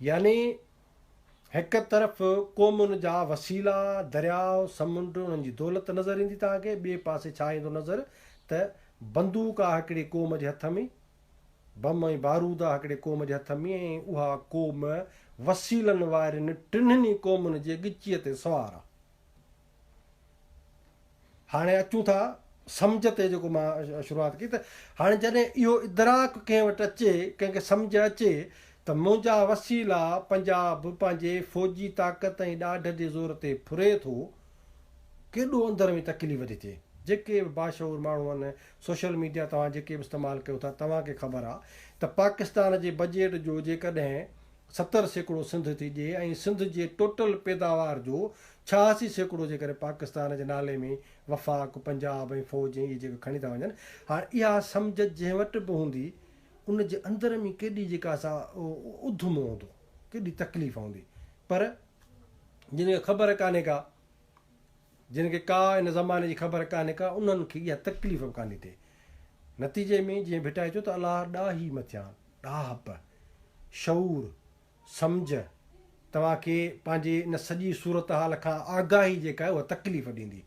यानी हिकु तरफ़ क़ौमुनि जा वसीला दरियाव समुंड उन्हनि जी दौलत नज़र ईंदी तव्हांखे, ॿिए पासे छा ईंदो नज़र त बंदूक आहे हिकिड़ी क़ौम जे हथ में, बम ऐं बारूद आहे हिकिड़े क़ौम जे हथ में, ऐं उहा क़ौम वसीलनि वारनि टिन्हिनि क़ौमुनि जे ॻिचीअ ते सवार आहे। हाणे अचूं था सम्झ ते, जेको मां शुरूआति कई, त हाणे जॾहिं इहो इदराक कंहिं वटि अचे, कंहिंखे सम्झ अचे त मुंहिंजा वसीला पंजाब पंहिंजे फ़ौजी ताक़त ऐं ॾाढ जे ज़ोर ते फुरे थो, केॾो अंदर में तकलीफ़ थी थिए। जेके बि बाशऊर माण्हू आहिनि, सोशल मीडिया तव्हां जेके बि इस्तेमालु कयो था, तव्हांखे ख़बर आहे त पाकिस्तान जे बजट जो जेकॾहिं 70% सिंध थी ॾिए ऐं सिंध जे टोटल पैदावार जो 86% जेकॾहिं पाकिस्तान जे नाले में वफ़ाक़ पंजाब ऐं फ़ौज ऐं इहे जेके खणी था वञनि, हाणे इहा सम्झ जंहिं वटि बि हूंदी, उन जे अंदर में केॾी जेका असां उधमो हूंदो, केॾी तकलीफ़ हूंदी। पर जिनखे ख़बर कान्हे का, जिनखे का इन ज़माने जी ख़बर कान्हे का, उन्हनि खे इहा तकलीफ़ बि कान्हे थिए। नतीजे में जीअं भिटाए चयो त अलाह ॾाही मथियां ॾाहप शऊर सम्झ तव्हांखे पंहिंजे इन सॼी सूरत हाल खां आगाही जेका आहे उहा तकलीफ़ ॾींदी।